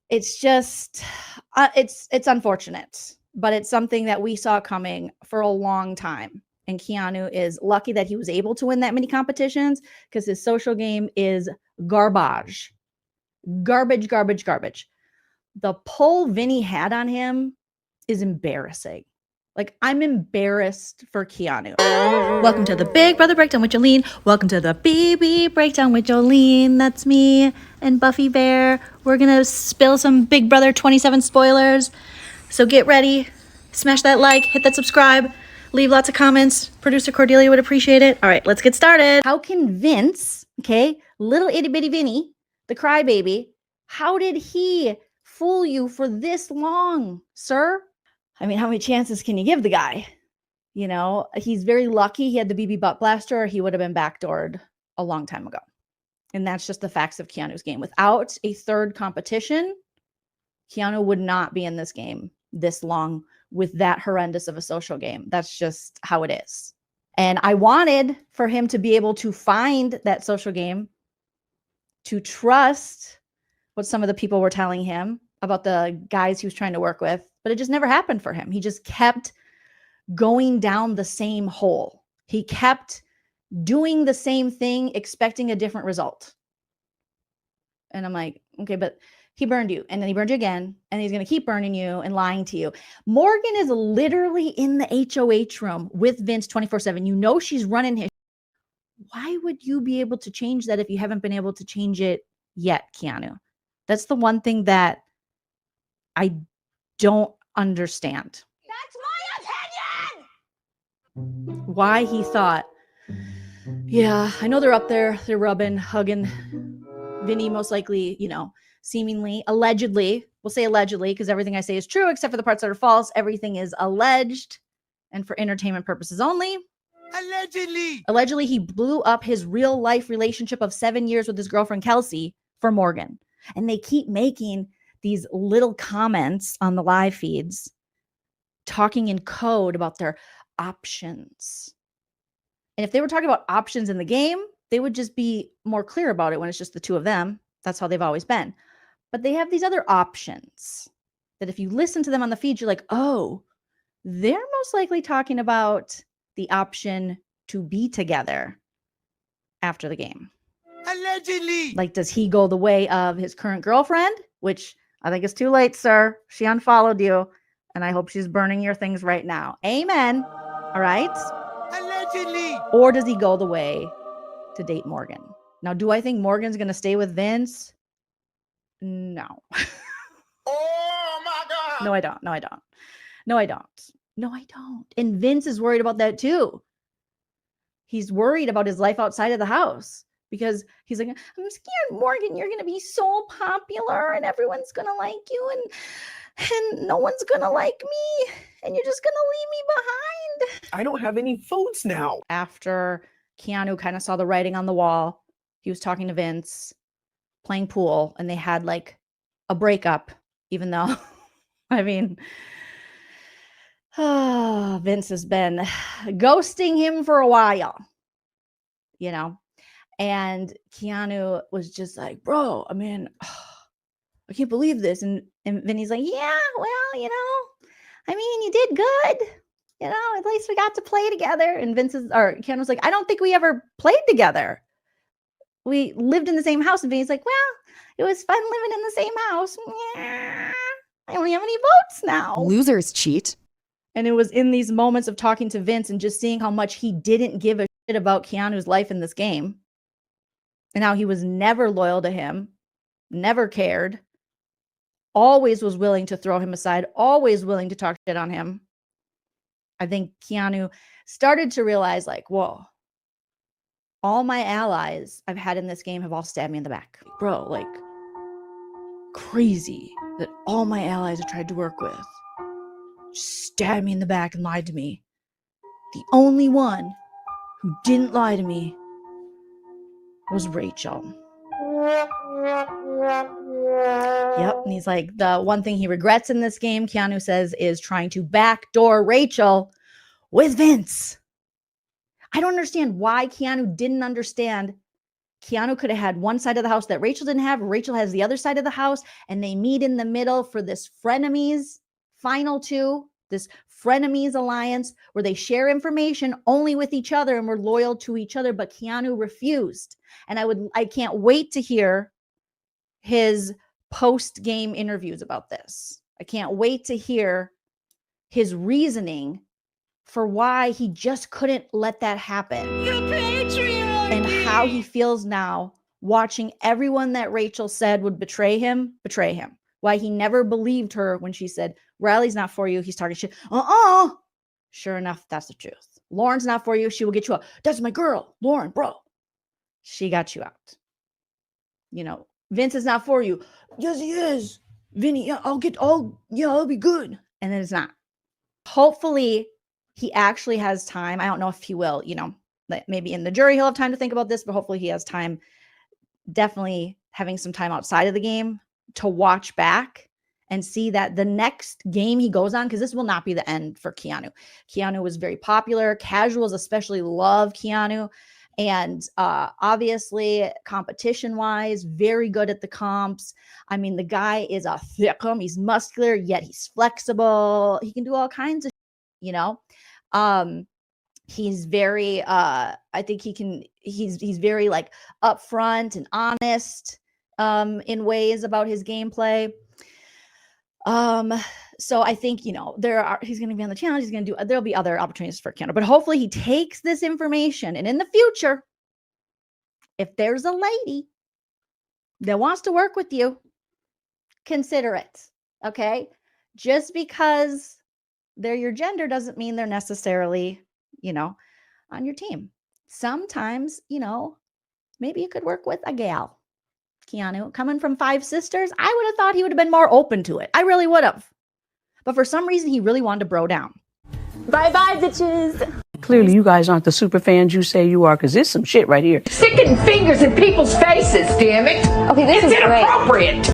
it's just, it's unfortunate, but it's something that we saw coming for a long time. And Keanu is lucky that he was able to win that many competitions because his social game is garbage. Garbage, garbage, garbage. The pull Vinny had on him is embarrassing. Like, I'm embarrassed for Keanu. Welcome to the Big Brother Breakdown with Joleen. Welcome to the BB Breakdown with Joleen. That's me and Buffy Bear. We're going to spill some Big Brother 27 spoilers. So get ready. Smash that like, hit that subscribe, leave lots of comments. Producer Cordelia would appreciate it. All right, let's get started. How can Vince, okay, little itty bitty Vinny, the crybaby, how did he fool you for this long, sir? I mean, how many chances can you give the guy? You know, he's very lucky he had the BB butt blaster, or he would have been backdoored a long time ago. And that's just the facts of Keanu's game. Without a third competition, Keanu would not be in this game this long with that horrendous of a social game. That's just how it is. And I wanted for him to be able to find that social game, to trust what some of the people were telling him about the guys he was trying to work with, but it just never happened for him. He just kept going down the same hole. He kept doing the same thing, expecting a different result. And I'm like, okay, but he burned you, and then he burned you again, and he's going to keep burning you and lying to you. Morgan is literally in the HOH room with Vince 24/7. You know she's running his. Why would you be able to change that if you haven't been able to change it yet, Keanu? That's the one thing that I don't understand. That's my opinion! Why he thought, yeah, I know they're up there, they're rubbing, hugging. Vinny most likely, you know, seemingly, allegedly, we'll say allegedly because everything I say is true except for the parts that are false. Everything is alleged and for entertainment purposes only. Allegedly, he blew up his real life relationship of 7 years with his girlfriend, Kelsey, for Morgan. And they keep making these little comments on the live feeds, talking in code about their options. And if they were talking about options in the game, they would just be more clear about it when it's just the two of them. That's how they've always been. But they have these other options that if you listen to them on the feed, you're like, oh, they're most likely talking about the option to be together after the game. Allegedly! Like, does he go the way of his current girlfriend? Which I think is too late, sir. She unfollowed you, and I hope she's burning your things right now. Amen. All right? Allegedly! Or does he go the way to date Morgan? Now, do I think Morgan's going to stay with Vince? No. Oh my God! No, I don't. No, I don't. No, I don't. No, I don't. And Vince is worried about that too. He's worried about his life outside of the house because he's like, I'm scared, Morgan, you're going to be so popular and everyone's going to like you and no one's going to like me and you're just going to leave me behind. I don't have any votes now. After Keanu kind of saw the writing on the wall, he was talking to Vince, playing pool, and they had like a breakup, even though, I mean, Vince has been ghosting him for a while, you know, and Keanu was just like, bro, I mean, I can't believe this. And Vinny's like, yeah, well, you know, I mean, you did good. You know, at least we got to play together. And Keanu's like, I don't think we ever played together. We lived in the same house. And Vinny's like, well, it was fun living in the same house. Yeah, I don't have any votes now. Losers cheat. And it was in these moments of talking to Vince and just seeing how much he didn't give a shit about Keanu's life in this game. And how he was never loyal to him, never cared, always was willing to throw him aside, always willing to talk shit on him. I think Keanu started to realize, like, whoa, all my allies I've had in this game have all stabbed me in the back. Bro, like, crazy that all my allies I tried to work with stabbed me in the back and lied to me. The only one who didn't lie to me was Rachel. Yep. And he's like, the one thing he regrets in this game, Keanu says, is trying to backdoor Rachel with Vince. I don't understand why Keanu didn't understand Keanu could have had one side of the house that Rachel didn't have. Rachel has the other side of the house, and they meet in the middle for this frenemies final two, this frenemies alliance where they share information only with each other and we're loyal to each other. But Keanu refused. And I can't wait to hear his post-game interviews about this. I can't wait to hear his reasoning for why he just couldn't let that happen. And how he feels now watching everyone that Rachel said would betray him. Why he never believed her when she said, Riley's not for you. He's talking shit. Sure enough, that's the truth. Lauren's not for you. She will get you out. That's my girl, Lauren, bro. She got you out. You know, Vince is not for you. Yes, he is. Vinny, yeah, I'll be good. And then it's not. Hopefully he actually has time. I don't know if he will, you know, maybe in the jury he'll have time to think about this, but hopefully he has time, definitely having some time outside of the game to watch back and see that the next game he goes on, because this will not be the end for Keanu. Keanu was very popular. Casuals especially love Keanu. And obviously, competition-wise, very good at the comps. I mean, the guy is a thickum. He's muscular, yet he's flexible. He can do all kinds of, you know. He's very, I think he's very like upfront and honest in ways about his gameplay. So I think, you know, he's going to be on the challenge. There'll be other opportunities for Keanu, but hopefully he takes this information and in the future, if there's a lady that wants to work with you, consider it. Okay. Just because they're your gender doesn't mean they're necessarily, you know, on your team. Sometimes, you know, maybe you could work with a gal. Keanu, coming from 5 sisters, I would have thought he would have been more open to it. I really would have. But for some reason, he really wanted to bro down. Bye-bye, bitches. Clearly, you guys aren't the super fans you say you are, because there's some shit right here. Sticking fingers in people's faces, damn it. Okay, this is great. Inappropriate.